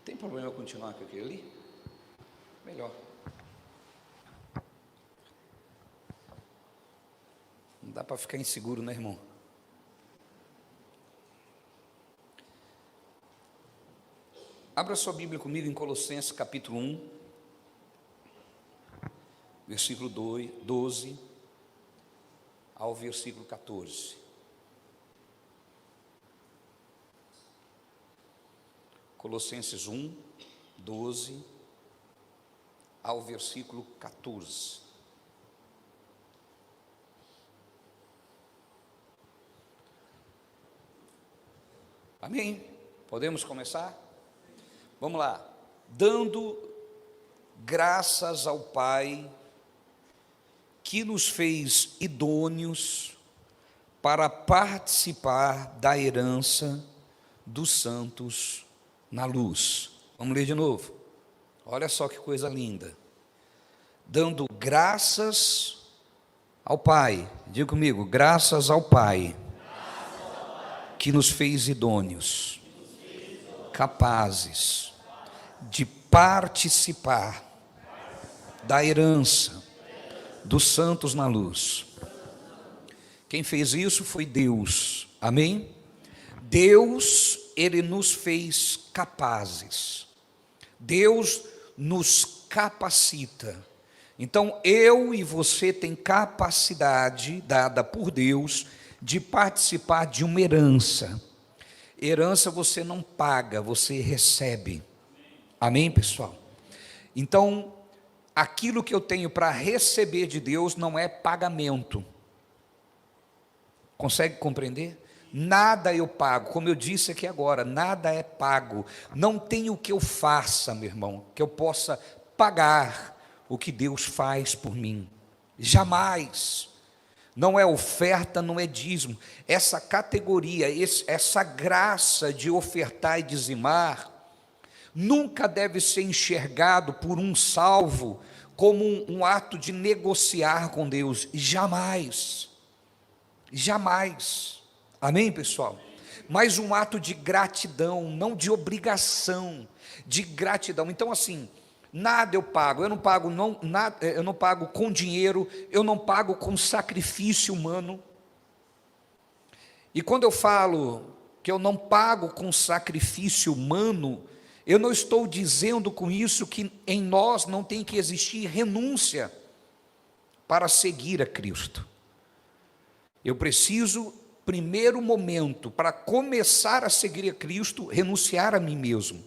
Tem problema eu continuar com aquele ali? Melhor. Não dá para ficar inseguro, né, irmão? Abra sua Bíblia comigo em Colossenses capítulo 1, versículo 12 ao versículo 14. Colossenses 1, 12 ao versículo 14. Amém? Podemos começar? Vamos lá. Dando graças ao Pai, que nos fez idôneos para participar da herança dos santos na luz. Vamos ler de novo. Olha só que coisa linda. Dando graças ao Pai. Diga comigo, graças ao Pai, que nos fez idôneos, capazes de participar da herança dos santos na luz. Quem fez isso foi Deus. Amém? Deus, Ele nos fez capazes. Deus nos capacita. Então, eu e você tem capacidade dada por Deus de participar de uma herança. Herança você não paga, você recebe. Amém, pessoal? Então, aquilo que eu tenho para receber de Deus não é pagamento. Consegue compreender? Nada eu pago, como eu disse aqui agora, nada é pago. Não tem o que eu faça, meu irmão, que eu possa pagar o que Deus faz por mim. Jamais. Não é oferta, não é dízimo. Essa categoria, essa graça de ofertar e dizimar, nunca deve ser enxergado por um salvo como um ato de negociar com Deus. Jamais. Jamais. Amém, pessoal? Mas um ato de gratidão, não de obrigação, de gratidão. Então, assim, nada eu pago, eu não pago com dinheiro, eu não pago com sacrifício humano. E quando eu falo que eu não pago com sacrifício humano, eu não estou dizendo com isso que em nós não tem que existir renúncia para seguir a Cristo. Eu preciso, primeiro momento, para começar a seguir a Cristo, renunciar a mim mesmo.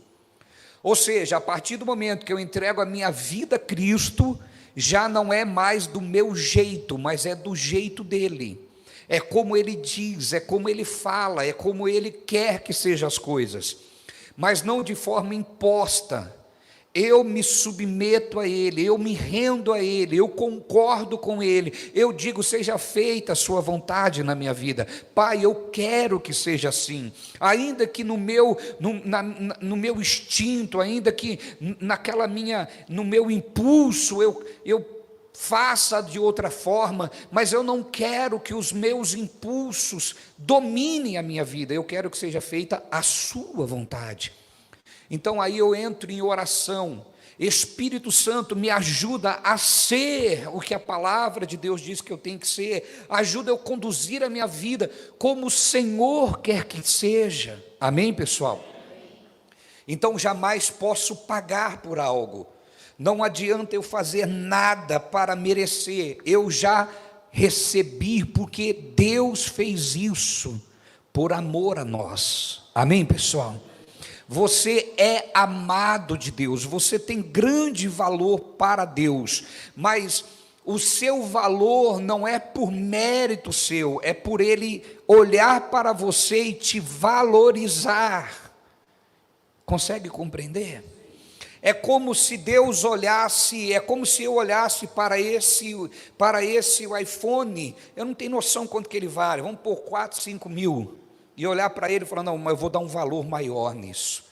Ou seja, a partir do momento que eu entrego a minha vida a Cristo, já não é mais do meu jeito, mas é do jeito dele. É como ele diz, é como ele fala, é como ele quer que sejam as coisas. Mas não de forma imposta. Eu me submeto a Ele, eu me rendo a Ele, eu concordo com Ele, eu digo, seja feita a sua vontade na minha vida. Pai, eu quero que seja assim, ainda que no meu instinto, ainda que no meu impulso, eu faça de outra forma, mas eu não quero que os meus impulsos dominem a minha vida, eu quero que seja feita a sua vontade. Então aí eu entro em oração, Espírito Santo me ajuda a ser o que a palavra de Deus diz que eu tenho que ser, ajuda eu a conduzir a minha vida como o Senhor quer que seja. Amém, pessoal? Então jamais posso pagar por algo, não adianta eu fazer nada para merecer, eu já recebi, porque Deus fez isso por amor a nós. Amém, pessoal? Você é amado de Deus, você tem grande valor para Deus, mas o seu valor não é por mérito seu, é por Ele olhar para você e te valorizar. Consegue compreender? É como se Deus olhasse, é como se eu olhasse para esse iPhone, eu não tenho noção quanto que ele vale, vamos pôr 4, 5 mil, e olhar para ele e falar, não, mas eu vou dar um valor maior nisso,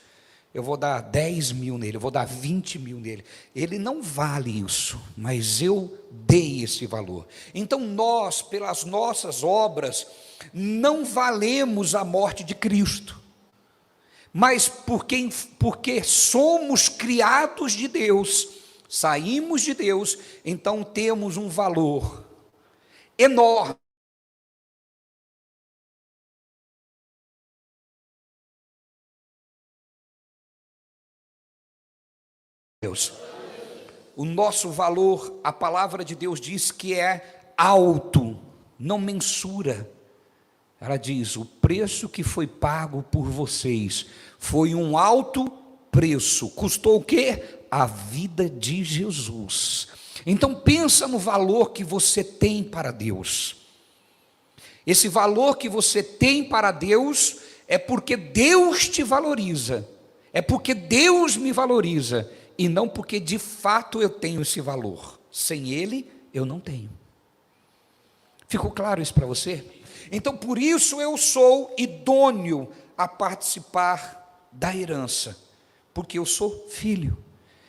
eu vou dar 10 mil nele, eu vou dar 20 mil nele, ele não vale isso, mas eu dei esse valor. Então nós, pelas nossas obras, não valemos a morte de Cristo, mas porque somos criados de Deus, saímos de Deus, então temos um valor enorme. Deus. O nosso valor, a palavra de Deus diz que é alto, não mensura. Ela diz: o preço que foi pago por vocês foi um alto preço. Custou o quê? A vida de Jesus. Então pensa no valor que você tem para Deus. Esse valor que você tem para Deus é porque Deus te valoriza. É porque Deus me valoriza. E não porque de fato eu tenho esse valor. Sem Ele, eu não tenho. Ficou claro isso para você? Então, por isso eu sou idôneo a participar da herança. Porque eu sou filho.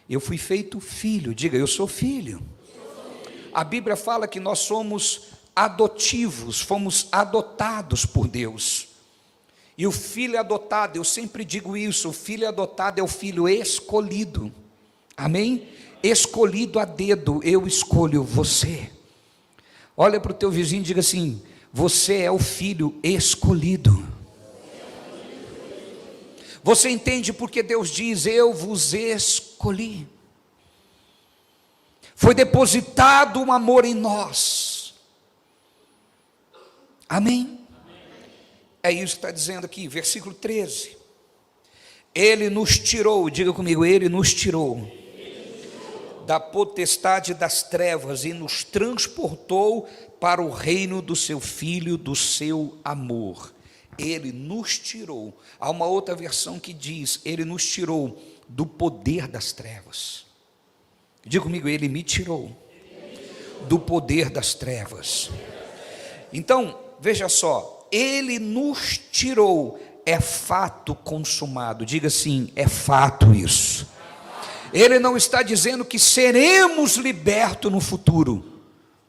Eu fui feito filho. Diga, eu sou filho. A Bíblia fala que nós somos adotivos, fomos adotados por Deus. E o filho adotado, eu sempre digo isso, o filho adotado é o filho escolhido. Amém? Escolhido a dedo, eu escolho você. Olha para o teu vizinho e diga assim: você é o filho escolhido. Você entende porque Deus diz: eu vos escolhi. Foi depositado um amor em nós. Amém? É isso que está dizendo aqui, versículo 13. Ele nos tirou, diga comigo, Ele nos tirou da potestade das trevas e nos transportou para o reino do seu Filho, do seu amor. Ele nos tirou. Há uma outra versão que diz: Ele nos tirou do poder das trevas. Diga comigo, Ele me tirou do poder das trevas. Então, veja só, Ele nos tirou, é fato consumado. Diga assim, é fato isso. Ele não está dizendo que seremos libertos no futuro.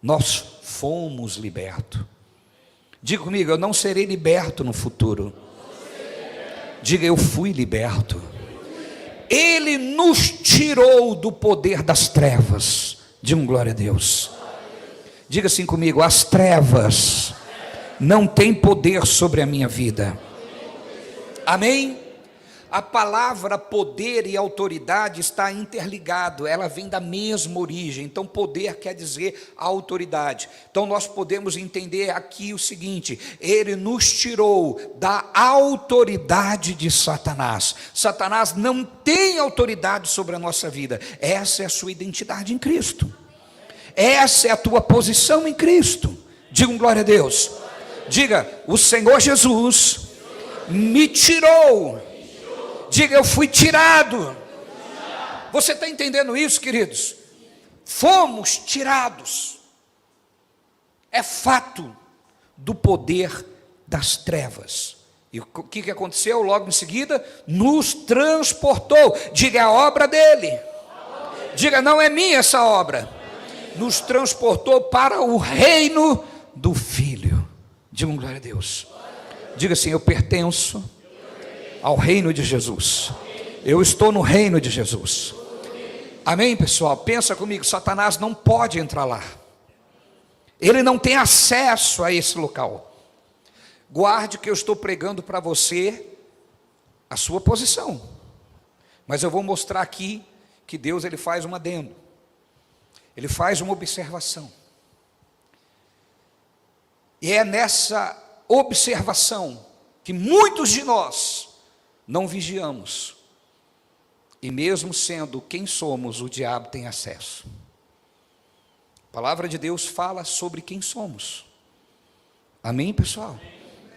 Nós fomos libertos. Diga comigo, eu não serei liberto no futuro. Diga, eu fui liberto. Ele nos tirou do poder das trevas. Diga glória a Deus. Diga assim comigo, as trevas não têm poder sobre a minha vida. Amém? A palavra poder e autoridade está interligado, ela vem da mesma origem. Então poder quer dizer autoridade. Então nós podemos entender aqui o seguinte: Ele nos tirou da autoridade de Satanás. Satanás não tem autoridade sobre a nossa vida. Essa é a sua identidade em Cristo. Essa é a tua posição em Cristo. Diga glória a Deus. Diga, o Senhor Jesus me tirou. Diga, eu fui tirado. Você está entendendo isso, queridos? Fomos tirados. É fato do poder das trevas. E o que aconteceu logo em seguida? Nos transportou. Diga, é a obra dele. Diga, não é minha essa obra. Nos transportou para o reino do Filho. Diga glória a Deus. Diga assim, eu pertenço ao reino de Jesus. Eu estou no reino de Jesus. Amém, pessoal? Pensa comigo, Satanás não pode entrar lá. Ele não tem acesso a esse local. Guarde que eu estou pregando para você a sua posição. Mas eu vou mostrar aqui que Deus ele faz um adendo. Ele faz uma observação. E é nessa observação que muitos de nós não vigiamos, e mesmo sendo quem somos, o diabo tem acesso. A palavra de Deus fala sobre quem somos. Amém, pessoal?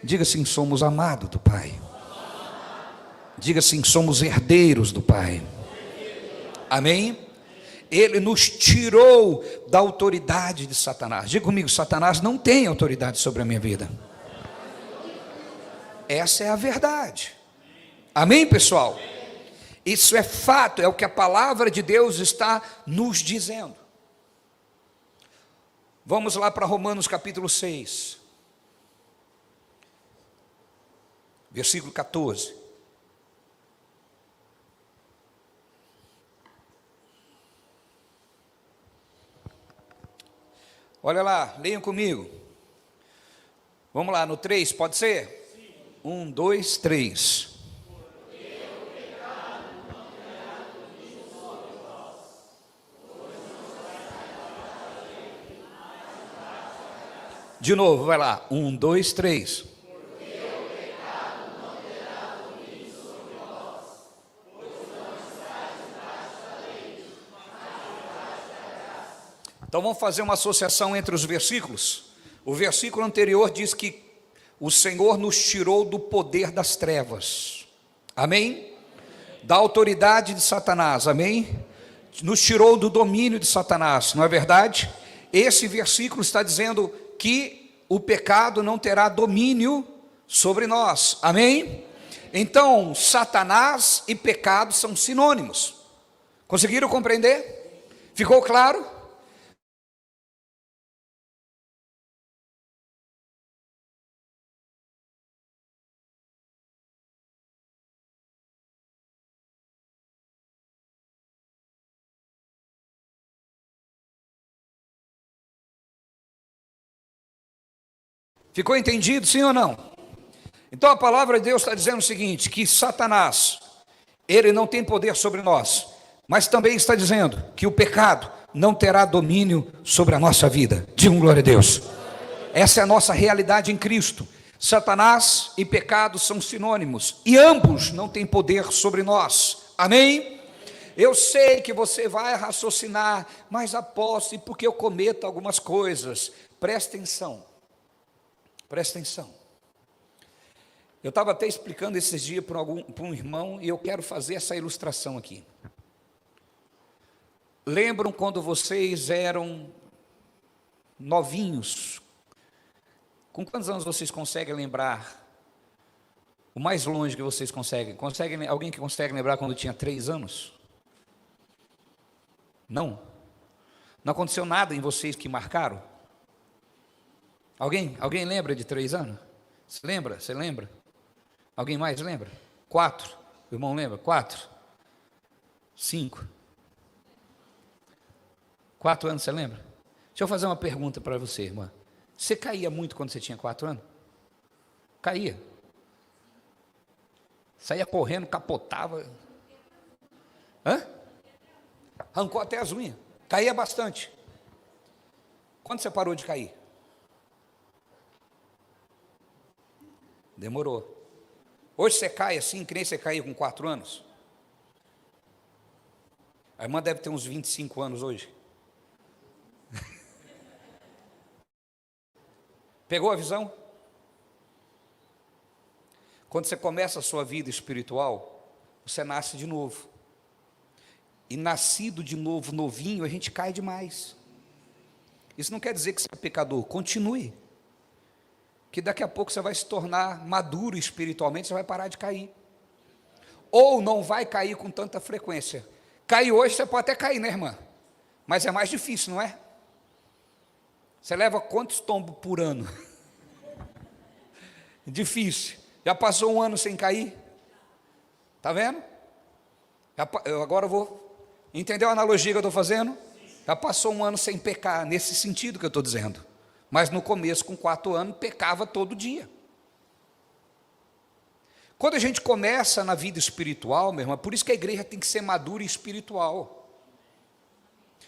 Diga assim, somos amados do Pai. Diga assim, somos herdeiros do Pai. Amém? Ele nos tirou da autoridade de Satanás. Diga comigo, Satanás não tem autoridade sobre a minha vida. Essa é a verdade. Amém, pessoal? Isso é fato, é o que a palavra de Deus está nos dizendo. Vamos lá para Romanos capítulo 6, versículo 14. Olha lá, leiam comigo. Vamos lá, no 3, pode ser? Sim. 1, 2, 3. De novo, vai lá. 1, 2, 3. Então vamos fazer uma associação entre os versículos. O versículo anterior diz que o Senhor nos tirou do poder das trevas. Amém? Da autoridade de Satanás. Amém? Nos tirou do domínio de Satanás, não é verdade? Esse versículo está dizendo que o pecado não terá domínio sobre nós. Amém? Então, Satanás e pecado são sinônimos. Conseguiram compreender? Ficou claro? Ficou entendido, sim ou não? Então a palavra de Deus está dizendo o seguinte, que Satanás, ele não tem poder sobre nós, mas também está dizendo que o pecado não terá domínio sobre a nossa vida. Diga glória a Deus. Essa é a nossa realidade em Cristo. Satanás e pecado são sinônimos, e ambos não têm poder sobre nós. Amém? Eu sei que você vai raciocinar, mas apóstolo, e porque eu cometo algumas coisas? Presta atenção. Presta atenção. Eu estava até explicando esses dias para um irmão, e eu quero fazer essa ilustração aqui. Lembram quando vocês eram novinhos? Com quantos anos vocês conseguem lembrar? O mais longe que vocês conseguem? Alguém que consegue lembrar quando tinha 3 anos? Não? Não aconteceu nada em vocês que marcaram? Alguém lembra de 3 anos? Você lembra? Você lembra? Alguém mais lembra? 4. O irmão lembra? 4. 5. 4 anos, você lembra? Deixa eu fazer uma pergunta para você, irmã. Você caía muito quando você tinha 4 anos? Caía. Saía correndo, capotava. Hã? Arrancou até as unhas. Caía bastante. Quando você parou de cair? Demorou. Hoje você cai assim, que nem você caiu com 4 anos? A irmã deve ter uns 25 anos hoje. Pegou a visão? Quando você começa a sua vida espiritual, você nasce de novo. E nascido de novo, novinho, a gente cai demais. Isso não quer dizer que você é pecador. Continue. Que daqui a pouco você vai se tornar maduro espiritualmente, você vai parar de cair. Ou não vai cair com tanta frequência. Cair hoje, você pode até cair, né, irmã? Mas é mais difícil, não é? Você leva quantos tombos por ano? Difícil. Já passou um ano sem cair? Está vendo? Agora eu vou... Entendeu a analogia que eu estou fazendo? Já passou um ano sem pecar, nesse sentido que eu estou dizendo. Mas no começo, com 4 anos, pecava todo dia. Quando a gente começa na vida espiritual, meu irmão, por isso que a igreja tem que ser madura e espiritual.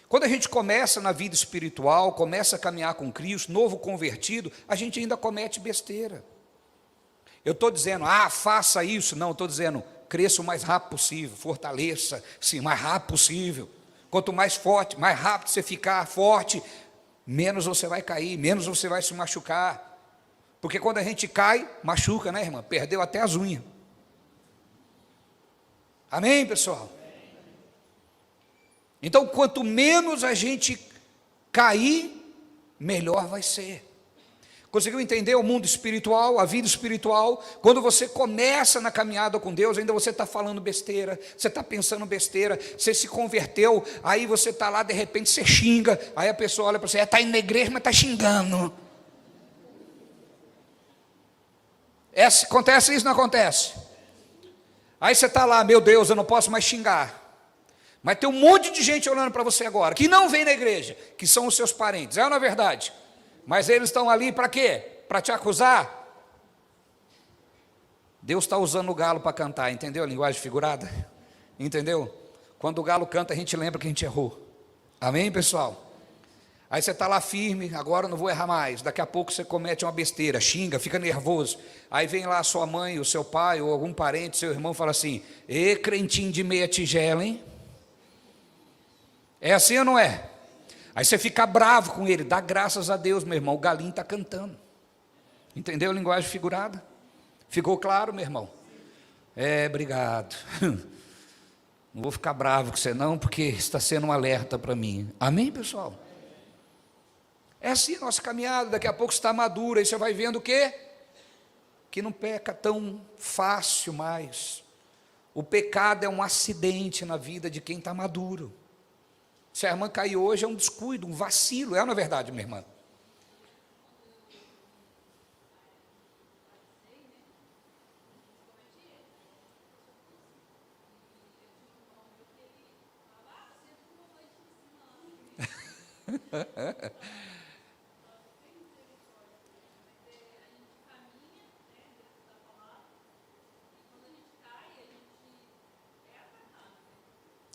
Quando a gente começa na vida espiritual, começa a caminhar com Cristo, novo convertido, a gente ainda comete besteira. Eu estou dizendo, faça isso. Não, eu estou dizendo, cresça o mais rápido possível, fortaleça, sim, o mais rápido possível. Quanto mais forte, mais rápido você ficar forte, menos você vai cair, menos você vai se machucar. Porque quando a gente cai, machuca, né, irmã? Perdeu até as unhas. Amém, pessoal? Então, quanto menos a gente cair, melhor vai ser. Conseguiu entender o mundo espiritual, a vida espiritual? Quando você começa na caminhada com Deus, ainda você está falando besteira, você está pensando besteira, você se converteu, aí você está lá, de repente você xinga, aí a pessoa olha para você, está indo na igreja, mas está xingando. Acontece isso, não acontece? Aí você está lá, meu Deus, eu não posso mais xingar. Mas tem um monte de gente olhando para você agora, que não vem na igreja, que são os seus parentes, é ou não é verdade? Mas eles estão ali para quê? Para te acusar? Deus está usando o galo para cantar, entendeu a linguagem figurada? Entendeu? Quando o galo canta, a gente lembra que a gente errou. Amém, pessoal? Aí você está lá firme, agora eu não vou errar mais. Daqui a pouco você comete uma besteira, xinga, fica nervoso. Aí vem lá a sua mãe, o seu pai, ou algum parente, seu irmão, fala assim: ê, crentinho de meia tigela, hein? É assim ou não é? Aí você fica bravo com ele, dá graças a Deus, meu irmão, o galinho está cantando. Entendeu a linguagem figurada? Ficou claro, meu irmão? É, obrigado. Não vou ficar bravo com você não, porque está sendo um alerta para mim. Amém, pessoal? É assim a nossa caminhada, daqui a pouco está madura, aí você vai vendo o quê? Que não peca tão fácil mais. O pecado é um acidente na vida de quem está maduro. Se a irmã cair hoje é um descuido, um vacilo, é ou não é verdade, minha irmã?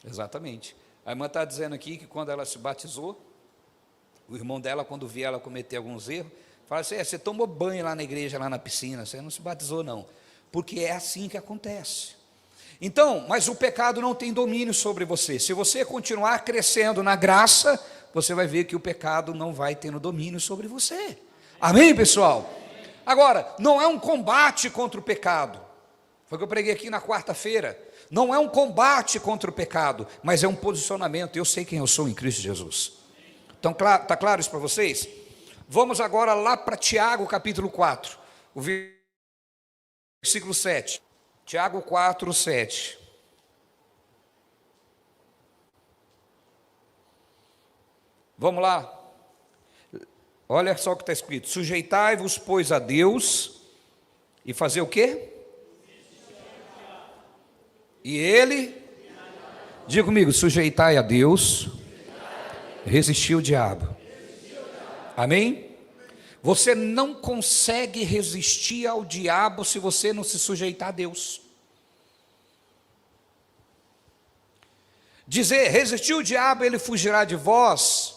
Exatamente. A irmã está dizendo aqui que quando ela se batizou, o irmão dela, quando via ela cometer alguns erros, fala assim: você tomou banho lá na igreja, lá na piscina, você não se batizou não, porque é assim que acontece. Então, mas o pecado não tem domínio sobre você. Se você continuar crescendo na graça, você vai ver que o pecado não vai tendo domínio sobre você. Amém, pessoal? Agora, não é um combate contra o pecado. Foi o que eu preguei aqui na quarta-feira. Não é um combate contra o pecado, mas é um posicionamento. Eu sei quem eu sou em Cristo Jesus. Então, está claro isso para vocês? Vamos agora lá para Tiago, capítulo 4, o versículo 7. Tiago 4, 7. Vamos lá. Olha só o que está escrito: sujeitai-vos, pois, a Deus, e fazer o quê? E ele, diga comigo, sujeitai a Deus, resistir o diabo. Amém? Você não consegue resistir ao diabo se você não se sujeitar a Deus. Dizer, resistir o diabo, ele fugirá de vós,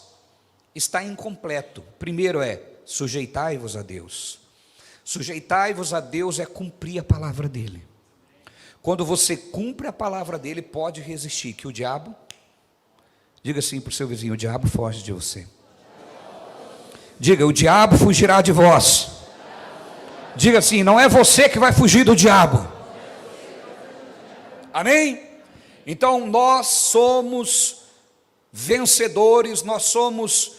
está incompleto. Primeiro é, sujeitai-vos a Deus. Sujeitai-vos a Deus é cumprir a palavra dele. Quando você cumpre a palavra dele, pode resistir, que o diabo, diga assim para o seu vizinho: o diabo foge de você. Diga, o diabo fugirá de vós. Diga assim, não é você que vai fugir do diabo. Amém? Então nós somos vencedores, nós fomos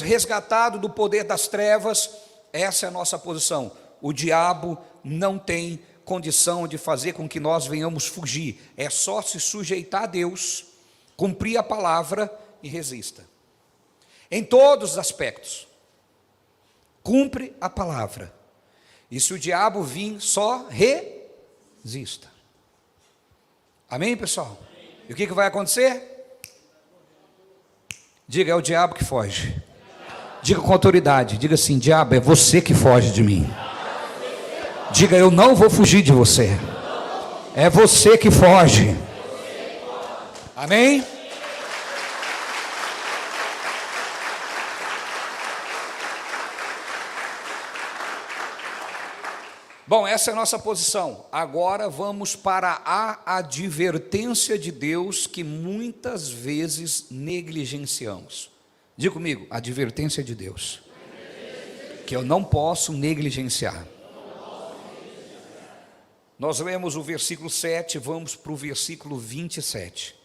resgatados do poder das trevas. Essa é a nossa posição. O diabo não tem condição de fazer com que nós venhamos fugir. É só se sujeitar a Deus, cumprir a palavra e resista. Em todos os aspectos. Cumpre a palavra. E se o diabo vir, só resista. Amém, pessoal? E o que vai acontecer? Diga, é o diabo que foge. Diga com autoridade, diga assim: diabo, é você que foge de mim. Diga, eu não vou fugir de você. É você que foge. Amém? Bom, essa é a nossa posição. Agora vamos para a advertência de Deus que muitas vezes negligenciamos. Diga comigo, advertência de Deus. Que eu não posso negligenciar. Nós lemos o versículo 7, vamos para o versículo 27.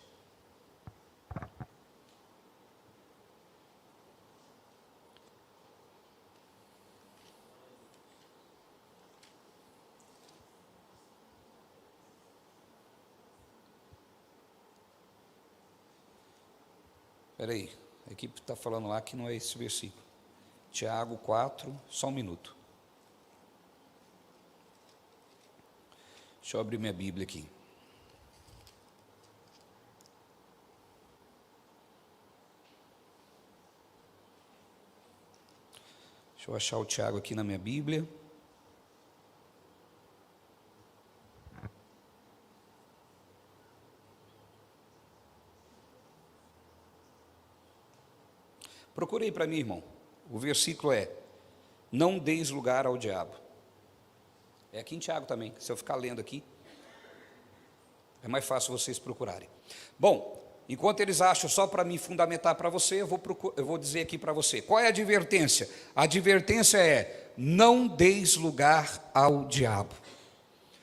Espera aí, a equipe está falando lá que não é esse versículo. Tiago 4, só um minuto. Deixa eu abrir minha Bíblia aqui. Deixa eu achar o Tiago aqui na minha Bíblia. Procurei para mim, irmão. O versículo é: não deis lugar ao diabo. É aqui em Tiago também. Se eu ficar lendo aqui, é mais fácil vocês procurarem. Bom, enquanto eles acham, só para me fundamentar para você, eu vou dizer aqui para você. Qual é a advertência? A advertência é: não deis lugar ao diabo.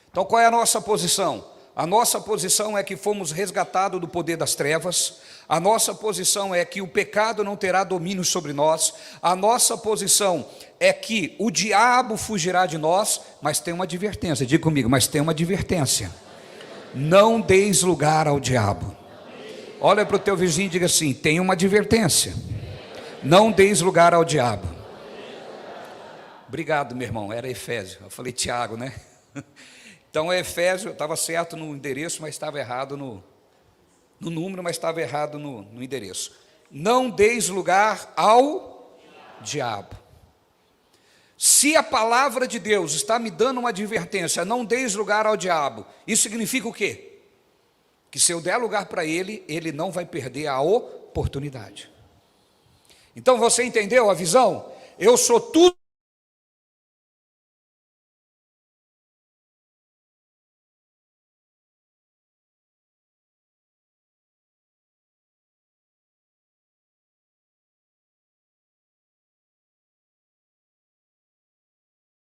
Então, qual é a nossa posição? A nossa posição é que fomos resgatados do poder das trevas. A nossa posição é que o pecado não terá domínio sobre nós. A nossa posição é que o diabo fugirá de nós, mas tem uma advertência. Diga comigo, mas tem uma advertência. Não deis lugar ao diabo. Olha para o teu vizinho e diga assim: tem uma advertência. Não deis lugar ao diabo. Obrigado, meu irmão. Era Efésio. Eu falei Tiago, né? Então é Efésio. Estava certo no endereço, mas estava errado no número, mas estava errado no endereço. Não deis lugar ao diabo. Se a palavra de Deus está me dando uma advertência: não deis lugar ao diabo, isso significa o quê? Que se eu der lugar para ele, ele não vai perder a oportunidade. Então você entendeu a visão? Eu sou tudo.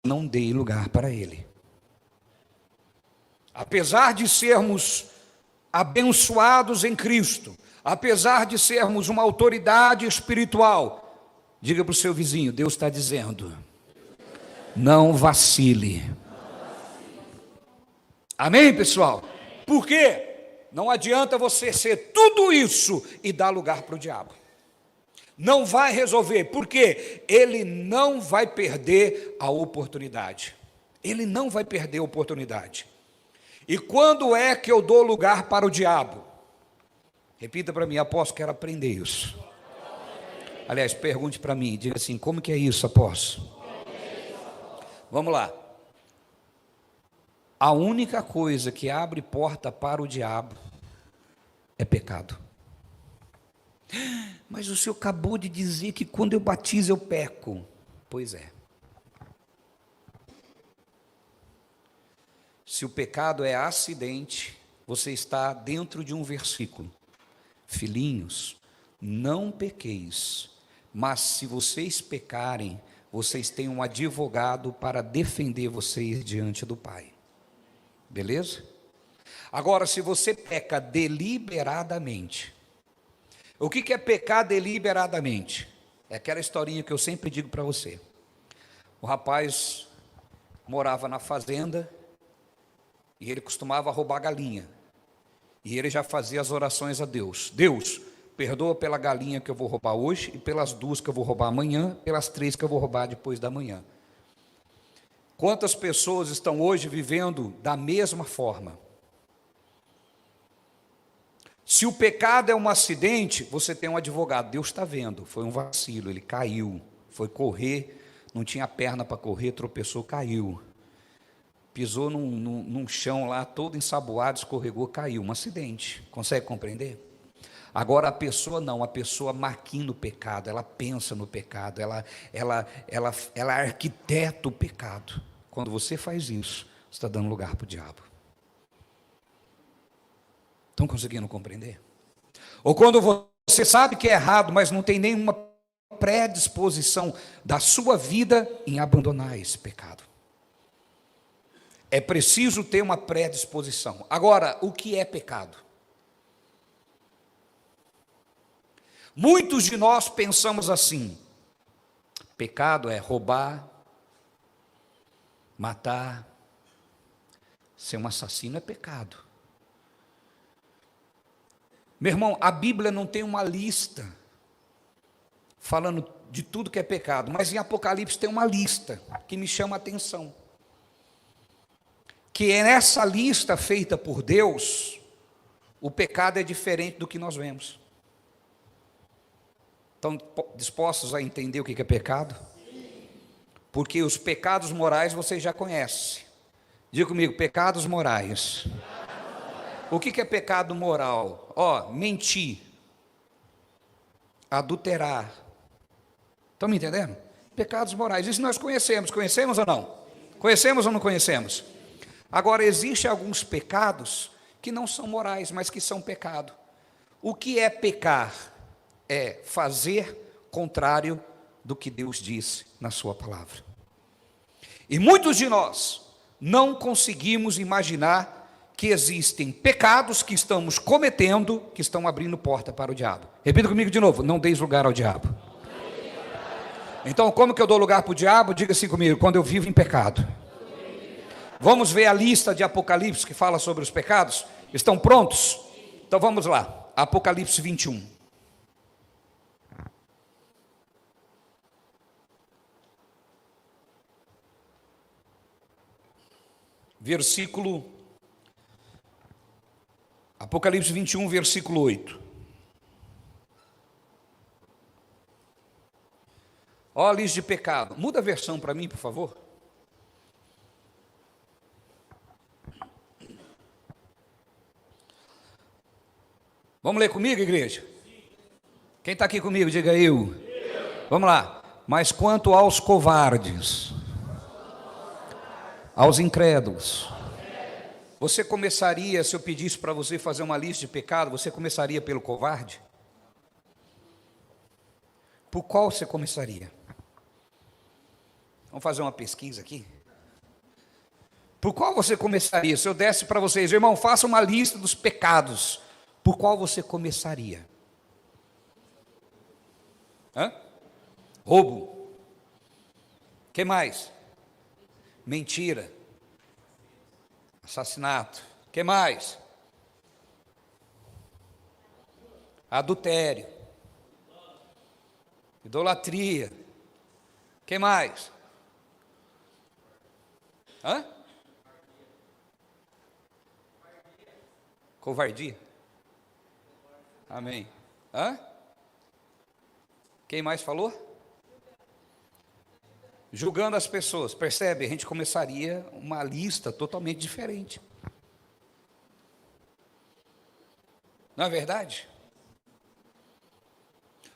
Não dei lugar para ele. Apesar de sermos abençoados em Cristo, apesar de sermos uma autoridade espiritual, diga para o seu vizinho: Deus está dizendo, não vacile. Amém, pessoal? Por quê? Não adianta você ser tudo isso e dar lugar para o diabo. Não vai resolver, porque ele não vai perder a oportunidade. Ele não vai perder a oportunidade. E quando é que eu dou lugar para o diabo? Repita para mim, apóstolo, quero aprender isso. Aliás, pergunte para mim, diga assim: como que é isso, apóstolo? Vamos lá. A única coisa que abre porta para o diabo é pecado. Mas o senhor acabou de dizer que quando eu batizo eu peco. Pois é. Se o pecado é acidente, você está dentro de um versículo: filhinhos, não pequeis, mas se vocês pecarem, vocês têm um advogado para defender vocês diante do Pai. Beleza? Agora, se você peca deliberadamente, o que é pecar deliberadamente? É aquela historinha que eu sempre digo para você. O rapaz morava na fazenda e ele costumava roubar galinha. E ele já fazia as orações a Deus: Deus, perdoa pela galinha que eu vou roubar hoje, e pelas 2 que eu vou roubar amanhã, pelas 3 que eu vou roubar depois da manhã. Quantas pessoas estão hoje vivendo da mesma forma? Se o pecado é um acidente, você tem um advogado. Deus está vendo, foi um vacilo, ele caiu, foi correr, não tinha perna para correr, tropeçou, caiu. Pisou num chão lá, todo ensaboado, escorregou, caiu, um acidente. Consegue compreender? Agora a pessoa não, a pessoa maquina o pecado, ela pensa no pecado, ela arquiteta o pecado. Quando você faz isso, você está dando lugar para o diabo. Estão conseguindo compreender? Ou quando você sabe que é errado, mas não tem nenhuma predisposição da sua vida em abandonar esse pecado. É preciso ter uma predisposição. Agora, o que é pecado? Muitos de nós pensamos assim: pecado é roubar, matar, ser um assassino é pecado. Meu irmão, a Bíblia não tem uma lista falando de tudo que é pecado, mas em Apocalipse tem uma lista que me chama a atenção. Que é nessa lista feita por Deus, o pecado é diferente do que nós vemos. Estão dispostos a entender o que é pecado? Porque os pecados morais vocês já conhecem. Diga comigo, pecados morais. O que é pecado moral? Mentir, adulterar. Estão me entendendo? Pecados morais, isso nós conhecemos. Conhecemos ou não? Conhecemos ou não conhecemos? Agora, existem alguns pecados que não são morais, mas que são pecado. O que é pecar? É fazer contrário do que Deus disse na sua palavra. E muitos de nós não conseguimos imaginar que existem pecados que estamos cometendo, que estão abrindo porta para o diabo. Repita comigo de novo, não deis lugar ao diabo. Então, como que eu dou lugar para o diabo? Diga assim comigo, quando eu vivo em pecado. Vamos ver a lista de Apocalipse que fala sobre os pecados? Estão prontos? Então vamos lá, Apocalipse 21. Apocalipse 21, versículo 8. Ó a lista de pecado. Muda a versão para mim, por favor. Vamos ler comigo, igreja? Quem está aqui comigo, diga eu. Vamos lá. Mas quanto aos covardes, aos incrédulos, você começaria, se eu pedisse para você fazer uma lista de pecado, você começaria pelo covarde? Por qual você começaria? Vamos fazer uma pesquisa aqui? Por qual você começaria? Se eu desse para vocês, irmão, faça uma lista dos pecados, por qual você começaria? Roubo. Que mais? Mentira. Assassinato. Que mais? Adultério. Idolatria. Que mais? Covardia. Amém. Quem mais falou? Julgando as pessoas. Percebe? A gente começaria uma lista totalmente diferente. Não é verdade?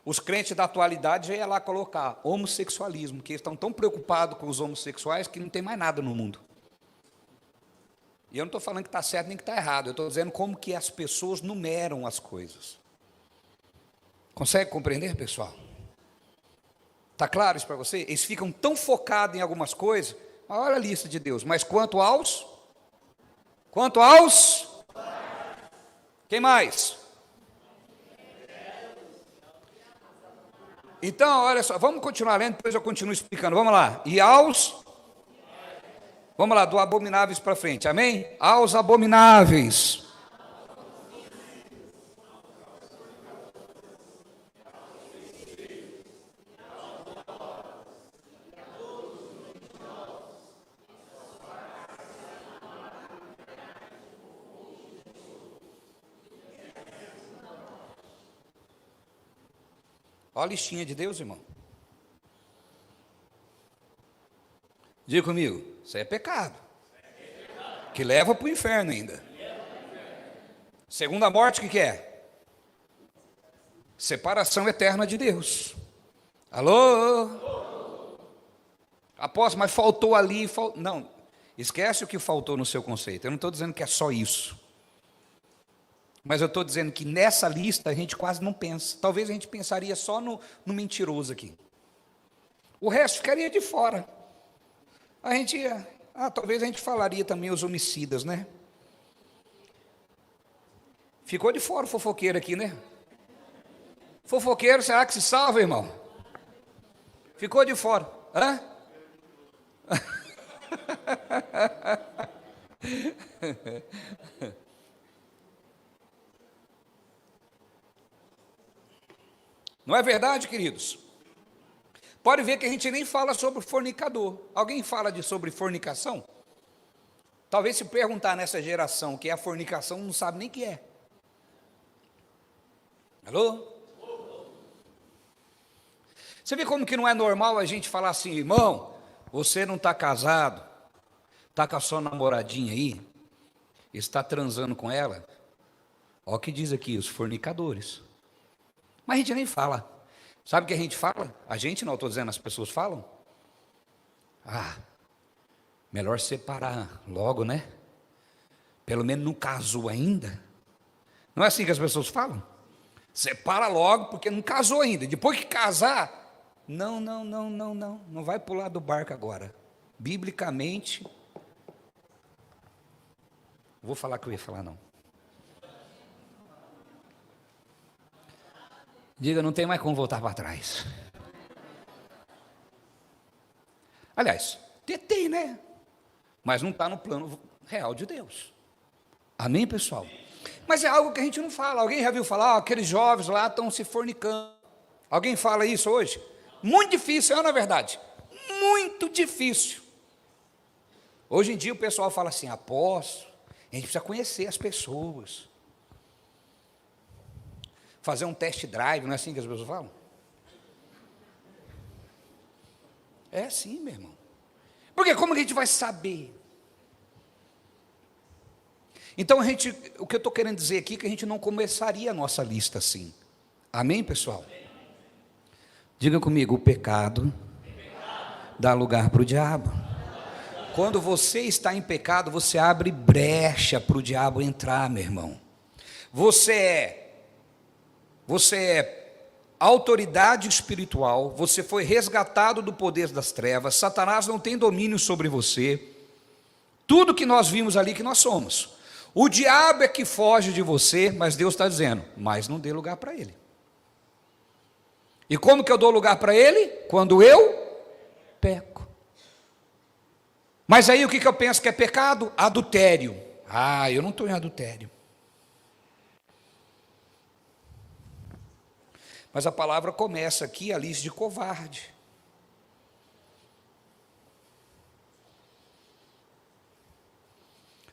Os crentes da atualidade já iam lá colocar homossexualismo, que eles estão tão preocupados com os homossexuais que não tem mais nada no mundo. E eu não estou falando que está certo nem que está errado, eu estou dizendo como que as pessoas numeram as coisas. Consegue compreender, pessoal? Está claro isso para você? Eles ficam tão focados em algumas coisas, mas olha a lista de Deus, mas quanto aos? Quem mais? Então, olha só, vamos continuar lendo, depois eu continuo explicando, vamos lá. E aos? Vamos lá, do abomináveis para frente, amém? Aos abomináveis. Olha a listinha de Deus, irmão. Diga comigo, isso é pecado. Que leva para o inferno ainda. Segunda morte, o que é? Separação eterna de Deus. Alô? Apóstolo, mas faltou ali. Não, esquece o que faltou no seu conceito. Eu não estou dizendo que é só isso. Mas eu estou dizendo que nessa lista a gente quase não pensa. Talvez a gente pensaria só no mentiroso aqui. O resto ficaria de fora. A gente ia... talvez a gente falaria também os homicidas, né? Ficou de fora o fofoqueiro aqui, né? Fofoqueiro, será que se salva, irmão? Ficou de fora. Não é verdade, queridos? Pode ver que a gente nem fala sobre fornicador. Alguém fala sobre fornicação? Talvez se perguntar nessa geração o que é a fornicação, não sabe nem o que é. Alô? Você vê como que não é normal a gente falar assim, irmão, você não está casado, está com a sua namoradinha aí, está transando com ela, olha o que diz aqui, os fornicadores. Mas a gente nem fala. Sabe o que a gente fala? A gente não, estou dizendo, as pessoas falam. Melhor separar logo, né? Pelo menos não casou ainda. Não é assim que as pessoas falam? Separa logo, porque não casou ainda. Depois que casar, não vai pular do barco agora. Biblicamente, vou falar que eu ia falar não. Diga, não tem mais como voltar para trás. Aliás, tem, né? Mas não está no plano real de Deus. Amém, pessoal? Mas é algo que a gente não fala. Alguém já viu falar, aqueles jovens lá estão se fornicando. Alguém fala isso hoje? Muito difícil, não é verdade? Muito difícil. Hoje em dia o pessoal fala assim, apóstolo, a gente precisa conhecer as pessoas. Fazer um test drive, não é assim que as pessoas falam? É assim, meu irmão. Porque como que a gente vai saber? Então o que eu estou querendo dizer aqui é que a gente não começaria a nossa lista assim. Amém, pessoal? Diga comigo, o pecado dá lugar para o diabo. Quando você está em pecado, você abre brecha para o diabo entrar, meu irmão. Você é autoridade espiritual, você foi resgatado do poder das trevas, Satanás não tem domínio sobre você. Tudo que nós vimos ali que nós somos. O diabo é que foge de você, mas Deus está dizendo, mas não dê lugar para ele. E como que eu dou lugar para ele? Quando eu peco. Mas aí o que eu penso que é pecado? Adultério. Eu não estou em adultério. Mas a palavra começa aqui, a lista de covarde.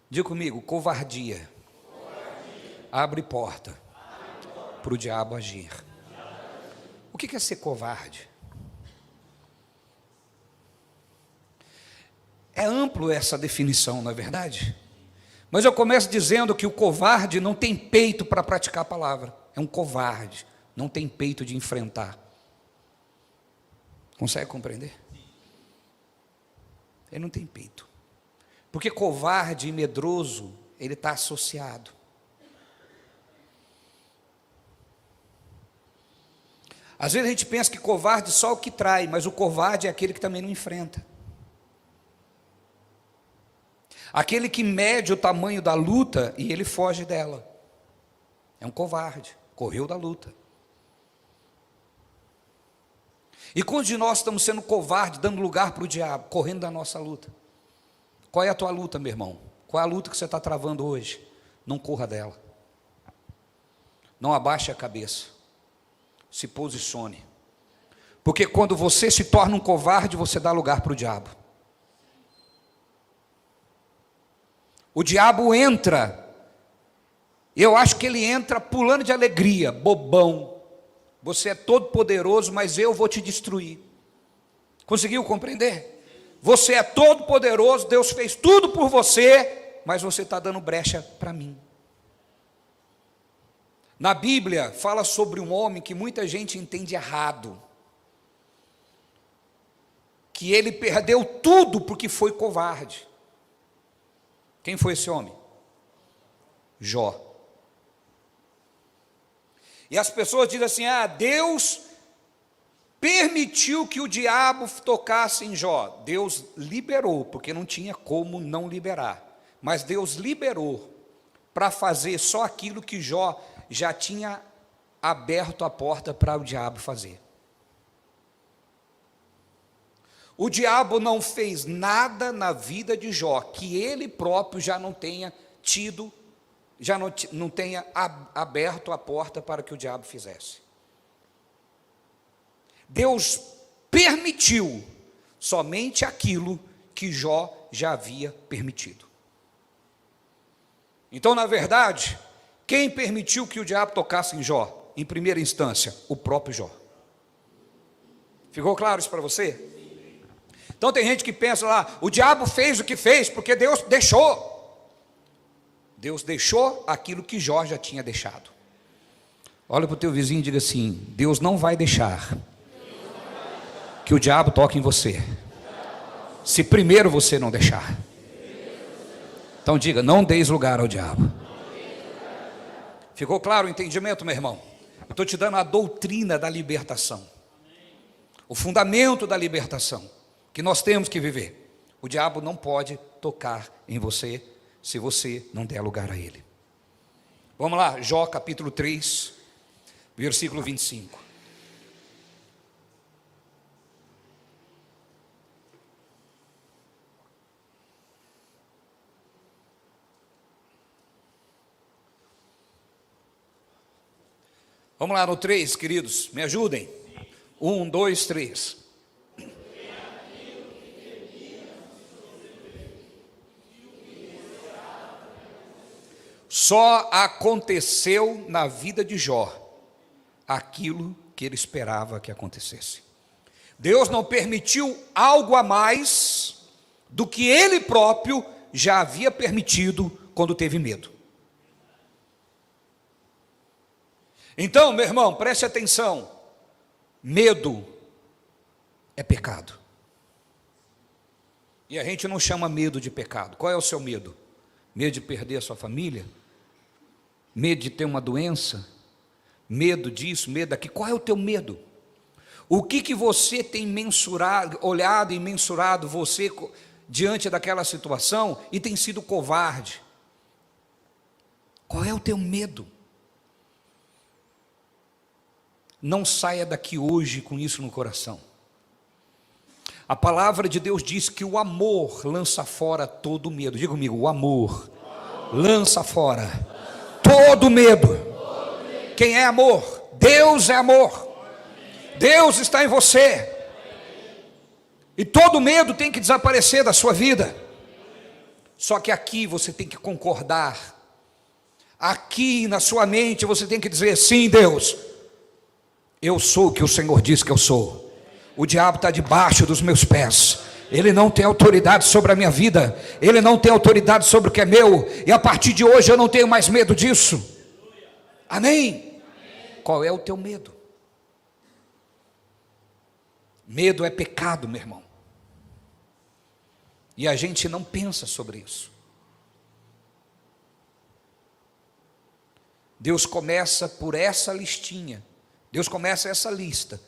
Diga comigo, covardia. Abre porta para o diabo agir. O que é ser covarde? É amplo essa definição, não é verdade? Mas eu começo dizendo que o covarde não tem peito para praticar a palavra. É um covarde, não tem peito de enfrentar. Consegue compreender? Ele não tem peito. Porque covarde e medroso, ele está associado. Às vezes a gente pensa que covarde só o que trai, mas o covarde é aquele que também não enfrenta. Aquele que mede o tamanho da luta e ele foge dela. É um covarde, correu da luta. E quantos de nós estamos sendo covardes, dando lugar para o diabo, correndo da nossa luta? Qual é a tua luta, meu irmão? Qual é a luta que você está travando hoje? Não corra dela. Não abaixe a cabeça. Se posicione. Porque quando você se torna um covarde, você dá lugar para o diabo. O diabo entra, eu acho que ele entra pulando de alegria, bobão. Você é todo poderoso, mas eu vou te destruir. Conseguiu compreender? Você é todo poderoso, Deus fez tudo por você, mas você está dando brecha para mim. Na Bíblia fala sobre um homem que muita gente entende errado. Que ele perdeu tudo porque foi covarde. Quem foi esse homem? Jó. E as pessoas dizem assim, Deus permitiu que o diabo tocasse em Jó. Deus liberou, porque não tinha como não liberar. Mas Deus liberou para fazer só aquilo que Jó já tinha aberto a porta para o diabo fazer. O diabo não fez nada na vida de Jó que ele próprio já não tenha tido, já não tenha aberto a porta para que o diabo fizesse. Deus permitiu somente aquilo que Jó já havia permitido. Então, na verdade, quem permitiu que o diabo tocasse em Jó? Em primeira instância, o próprio Jó. Ficou claro isso para você? Então tem gente que pensa lá, o diabo fez o que fez porque Deus deixou. Deus deixou aquilo que Jó já tinha deixado. Olha para o teu vizinho e diga assim: Deus não vai deixar que o diabo toque em você, se primeiro você não deixar. Então diga: não deis lugar ao diabo. Ficou claro o entendimento, meu irmão? Eu estou te dando a doutrina da libertação, o fundamento da libertação que nós temos que viver. O diabo não pode tocar em você se você não der lugar a ele. Vamos lá, Jó capítulo 3, versículo 25. Vamos lá no 3, queridos, me ajudem. 1, 2, 3. Só aconteceu na vida de Jó aquilo que ele esperava que acontecesse. Deus não permitiu algo a mais do que ele próprio já havia permitido quando teve medo. Então, meu irmão, preste atenção. Medo é pecado. E a gente não chama medo de pecado. Qual é o seu medo? Medo de perder a sua família? Medo de ter uma doença? Medo disso, medo daquilo? Qual é o teu medo? O que você tem mensurado, olhado e mensurado você diante daquela situação e tem sido covarde? Qual é o teu medo? Não saia daqui hoje com isso no coração. A palavra de Deus diz que o amor lança fora todo medo. Diga comigo: o amor lança fora todo medo. Quem é amor? Deus é amor. Deus está em você. E todo medo tem que desaparecer da sua vida. Só que aqui você tem que concordar. Aqui na sua mente você tem que dizer: sim, Deus, eu sou o que o Senhor diz que eu sou. O diabo está debaixo dos meus pés. Ele não tem autoridade sobre a minha vida. Ele não tem autoridade sobre o que é meu. E a partir de hoje eu não tenho mais medo disso. Amém? Qual é o teu medo? Medo é pecado, meu irmão. E a gente não pensa sobre isso. Deus começa por essa listinha. Deus começa essa lista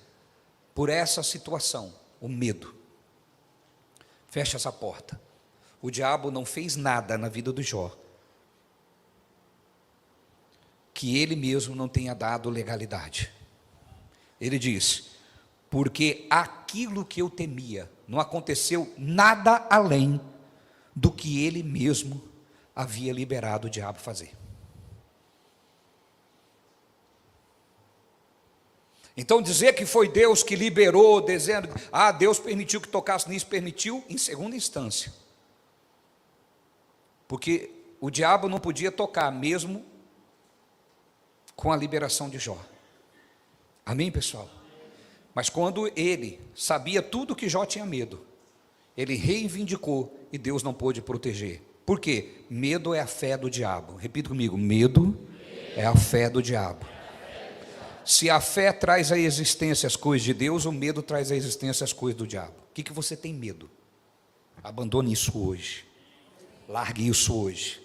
por essa situação, o medo. Fecha essa porta. O diabo não fez nada na vida do Jó que ele mesmo não tenha dado legalidade. Ele diz: porque aquilo que eu temia, não aconteceu nada além do que ele mesmo havia liberado o diabo fazer. Então dizer que foi Deus que liberou, dizendo, Deus permitiu que tocasse nisso, permitiu em segunda instância. Porque o diabo não podia tocar mesmo com a liberação de Jó. Amém, pessoal? Mas quando ele sabia tudo que Jó tinha medo, ele reivindicou e Deus não pôde proteger. Por quê? Medo é a fé do diabo. Repita comigo: medo é a fé do diabo. Se a fé traz à existência as coisas de Deus, o medo traz à existência as coisas do diabo. O que você tem medo? Abandone isso hoje. Largue isso hoje.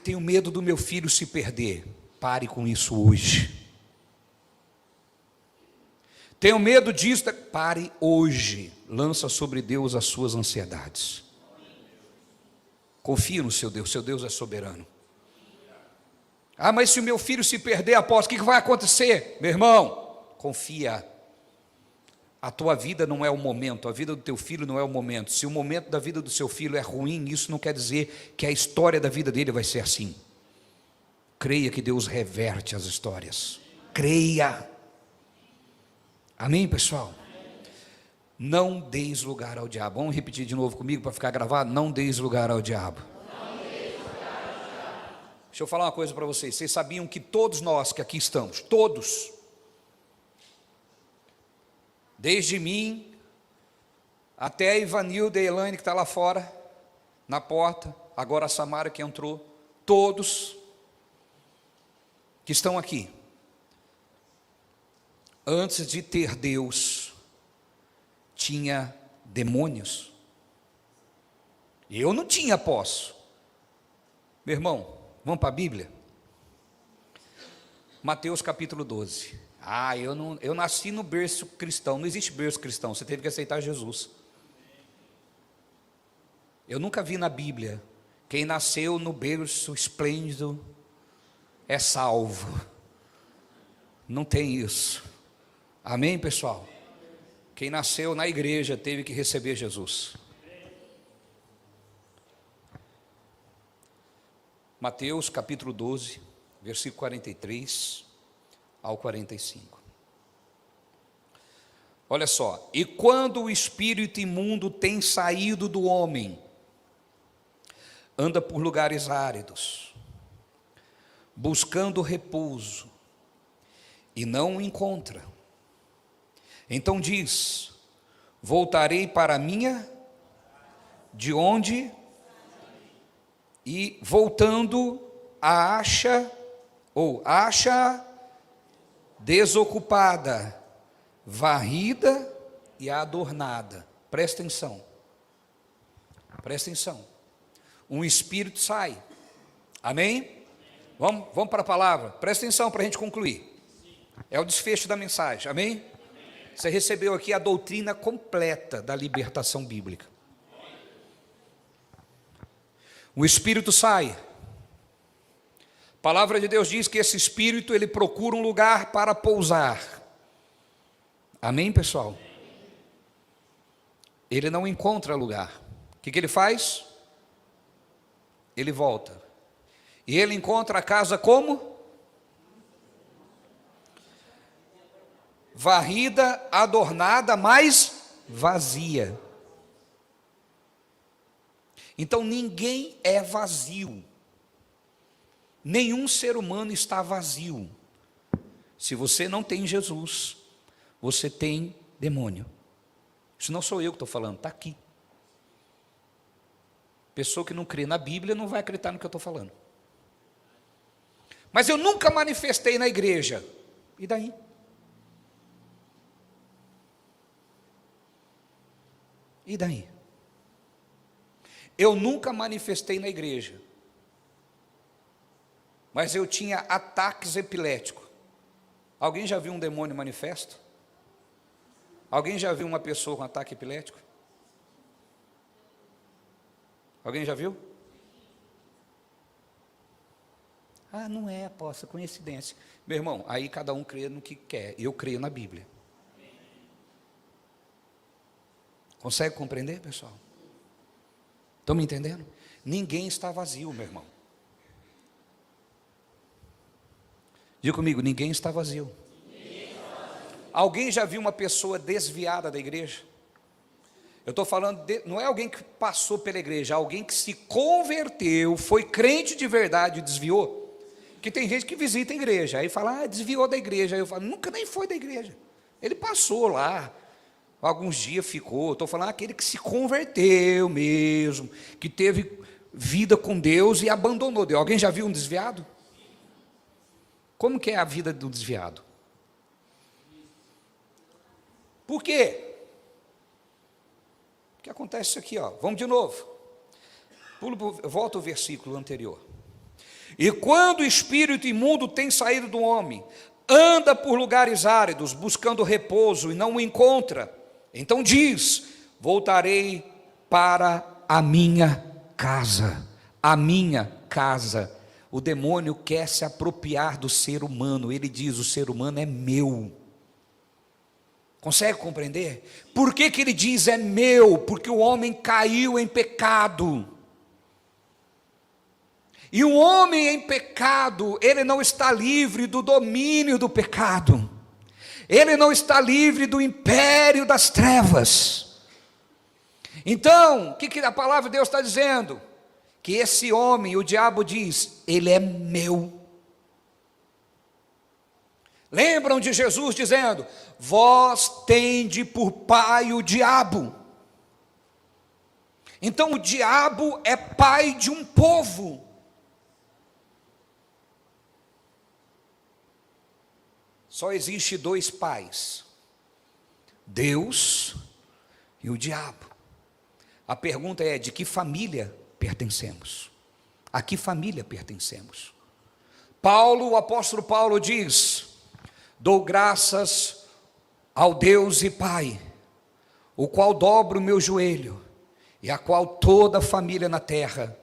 Tenho medo do meu filho se perder. Pare com isso hoje. Tenho medo disso. Pare hoje. Lança sobre Deus as suas ansiedades. Confie no seu Deus é soberano. Mas se o meu filho se perder, apóstolo, o que vai acontecer? Meu irmão, confia. A tua vida não é o momento, a vida do teu filho não é o momento. Se o momento da vida do seu filho é ruim, isso não quer dizer que a história da vida dele vai ser assim. Creia que Deus reverte as histórias. Creia. Amém, pessoal? Não deis lugar ao diabo. Vamos repetir de novo comigo para ficar gravado? Não deis lugar ao diabo. Deixa eu falar uma coisa para vocês. Vocês sabiam que todos nós que aqui estamos, todos, desde mim até a Ivanilda e a Elaine que está lá fora, na porta, agora a Samara que entrou, todos que estão aqui, antes de ter Deus, tinha demônios. Eu não tinha posse. Meu irmão, vamos para a Bíblia? Mateus capítulo 12. Eu nasci no berço cristão. Não existe berço cristão, você teve que aceitar Jesus. Eu nunca vi na Bíblia, quem nasceu no berço esplêndido é salvo. Não tem isso. Amém, pessoal? Quem nasceu na igreja teve que receber Jesus. Mateus capítulo 12, versículo 43 ao 45. Olha só: e quando o espírito imundo tem saído do homem, anda por lugares áridos, buscando repouso, e não o encontra. Então diz: voltarei para a minha, de onde? E voltando, acha desocupada, varrida e adornada. Presta atenção. Presta atenção. Um espírito sai. Amém? Vamos para a palavra. Presta atenção para a gente concluir. É o desfecho da mensagem. Amém? Você recebeu aqui a doutrina completa da libertação bíblica. O espírito sai. A palavra de Deus diz que esse espírito, ele procura um lugar para pousar. Amém, pessoal? Ele não encontra lugar. O que ele faz? Ele volta. E ele encontra a casa como? Varrida, adornada, mas vazia. Então ninguém é vazio. Nenhum ser humano está vazio. Se você não tem Jesus, você tem demônio. Isso não sou eu que estou falando, está aqui. Pessoa que não crê na Bíblia não vai acreditar no que eu estou falando. Mas eu nunca manifestei na igreja. E daí? E daí? Eu nunca manifestei na igreja, mas eu tinha ataques epiléticos. Alguém já viu um demônio manifesto? Alguém já viu uma pessoa com ataque epilético? Alguém já viu? Não é, apóstolo, coincidência. Meu irmão, aí cada um crê no que quer. Eu creio na Bíblia. Consegue compreender, pessoal? Estão me entendendo? Ninguém está vazio, meu irmão. Diga comigo, ninguém está vazio. Alguém já viu uma pessoa desviada da igreja? Eu estou falando, não é alguém que passou pela igreja, é alguém que se converteu, foi crente de verdade e desviou. Que tem gente que visita a igreja, aí fala, desviou da igreja. Aí eu falo, nunca nem foi da igreja. Ele passou lá, alguns dias ficou. Estou falando aquele que se converteu mesmo, que teve vida com Deus e abandonou Deus. Alguém já viu um desviado? Como que é a vida do desviado? Por quê? Porque acontece isso aqui, ó. Vamos de novo. Volta ao versículo anterior. E quando o espírito imundo tem saído do homem, anda por lugares áridos, buscando repouso, e não o encontra. Então diz: voltarei para a minha casa. A minha casa. O demônio quer se apropriar do ser humano. Ele diz: o ser humano é meu. Consegue compreender? Por que ele diz é meu? Porque o homem caiu em pecado. E o homem em pecado, ele não está livre do domínio do pecado. Ele não está livre do império das trevas. Então, o que a palavra de Deus está dizendo? Que esse homem, o diabo diz, ele é meu. Lembram de Jesus dizendo: vós tende por pai o diabo. Então o diabo é pai de um povo. Só existe dois pais: Deus e o diabo. A pergunta é: de que família pertencemos? A que família pertencemos? Paulo, o apóstolo Paulo diz: dou graças ao Deus e Pai, o qual dobro o meu joelho, e a qual toda a família na terra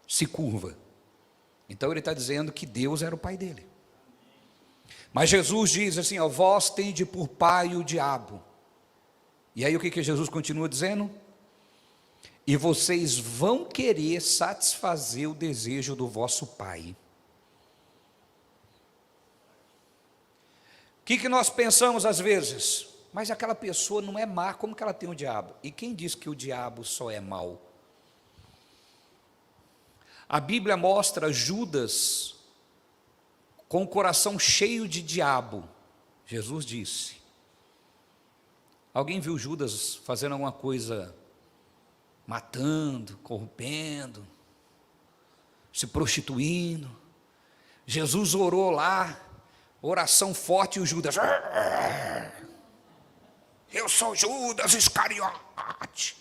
se curva. Então ele está dizendo que Deus era o pai dele. Mas Jesus diz assim: ó, vós tende por pai o diabo. E aí o que Jesus continua dizendo? E vocês vão querer satisfazer o desejo do vosso pai. O que nós pensamos às vezes? Mas aquela pessoa não é má, como que ela tem o diabo? E quem diz que o diabo só é mau? A Bíblia mostra Judas com o coração cheio de diabo. Jesus disse. Alguém viu Judas fazendo alguma coisa, matando, corrompendo, se prostituindo? Jesus orou lá, oração forte, e o Judas: eu sou Judas Iscariote.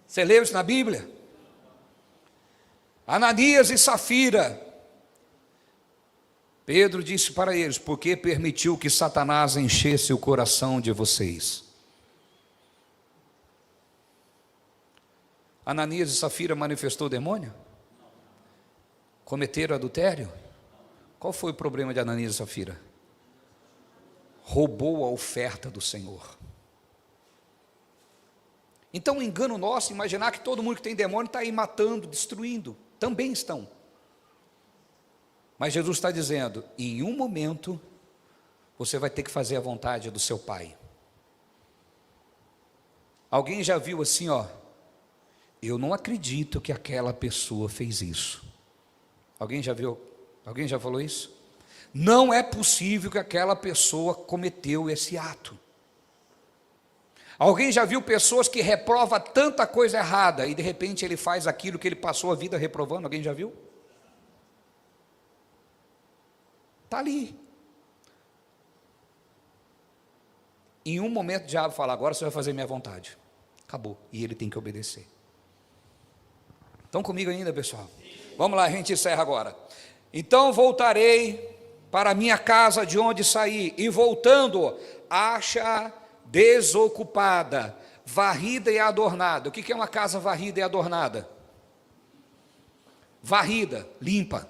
Você leu isso na Bíblia? Ananias e Safira, Pedro disse para eles: porque permitiu que Satanás enchesse o coração de vocês? Ananias e Safira manifestou o demônio? Cometeram adultério? Qual foi o problema de Ananias e Safira? Roubou a oferta do Senhor. Então o engano nosso, imaginar que todo mundo que tem demônio está aí matando, destruindo. Também estão. Mas Jesus está dizendo: em um momento você vai ter que fazer a vontade do seu pai. Alguém já viu assim, ó: eu não acredito que aquela pessoa fez isso. Alguém já viu? Alguém já falou isso? Não é possível que aquela pessoa cometeu esse ato. Alguém já viu pessoas que reprovam tanta coisa errada e de repente ele faz aquilo que ele passou a vida reprovando? Alguém já viu? Está ali. Em um momento o diabo fala: agora você vai fazer minha vontade. Acabou. E ele tem que obedecer. Estão comigo ainda, pessoal? Vamos lá, a gente encerra agora. Então voltarei para a minha casa de onde saí, e voltando, acha desocupada, varrida e adornada. O que é uma casa varrida e adornada? Varrida, limpa.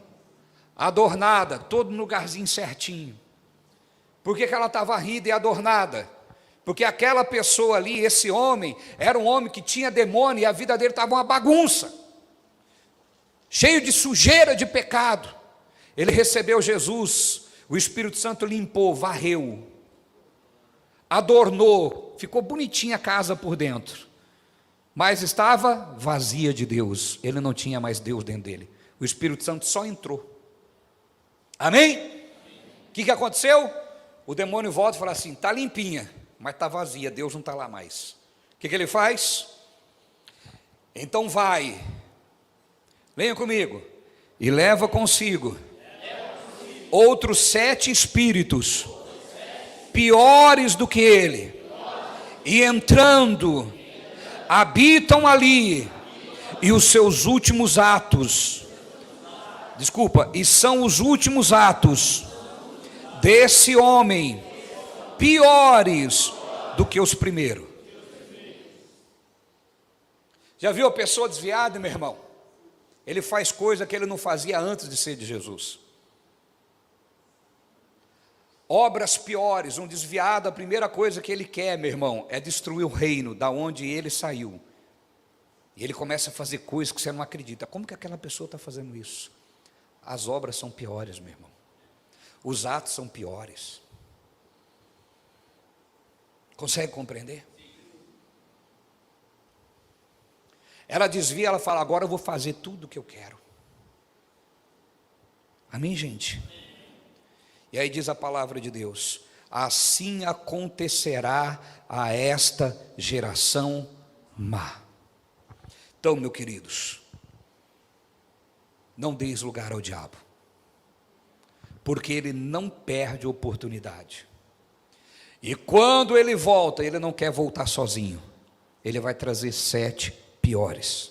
Adornada, todo no lugarzinho certinho. Por que ela está varrida e adornada? Porque aquela pessoa ali, esse homem, era um homem que tinha demônio e a vida dele estava uma bagunça, cheio de sujeira, de pecado. Ele recebeu Jesus, o Espírito Santo limpou, varreu, adornou, ficou bonitinha a casa por dentro, mas estava vazia de Deus. Ele não tinha mais Deus dentro dele. O Espírito Santo só entrou. Amém? O que aconteceu? O demônio volta e fala assim: está limpinha, mas está vazia, Deus não está lá mais. O que ele faz? Então vai, venha comigo, e leva consigo outros 7 espíritos, piores do que ele, e entrando, habitam ali, e os seus últimos atos, e são os últimos atos desse homem, piores do que os primeiros. Já viu a pessoa desviada, meu irmão? Ele faz coisa que ele não fazia antes de ser de Jesus. Obras piores, um desviado, a primeira coisa que ele quer, meu irmão, é destruir o reino da onde ele saiu. E ele começa a fazer coisas que você não acredita. Como que aquela pessoa está fazendo isso? As obras são piores, meu irmão. Os atos são piores. Consegue compreender? Ela desvia, ela fala: agora eu vou fazer tudo o que eu quero. Amém, gente? E aí diz a palavra de Deus: assim acontecerá a esta geração má. Então, meus queridos, não deis lugar ao diabo, porque ele não perde oportunidade. E quando ele volta, ele não quer voltar sozinho, ele vai trazer 7 piores.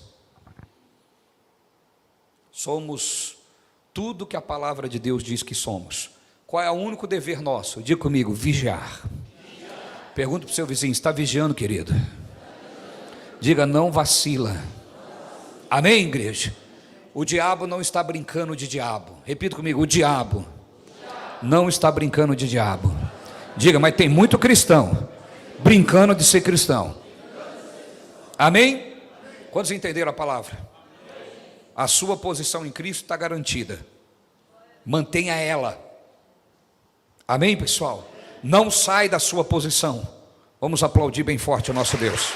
Somos tudo que a palavra de Deus diz que somos. Qual é o único dever nosso? Diga comigo: vigiar. Pergunta para o seu vizinho: está vigiando, querido? Diga: não vacila. Amém, igreja? O diabo não está brincando de diabo. Repita comigo: o diabo não está brincando de diabo. Diga: mas tem muito cristão brincando de ser cristão. Amém? Quantos entenderam a palavra? A sua posição em Cristo está garantida. Mantenha ela. Amém, pessoal? Não sai da sua posição. Vamos aplaudir bem forte o nosso Deus.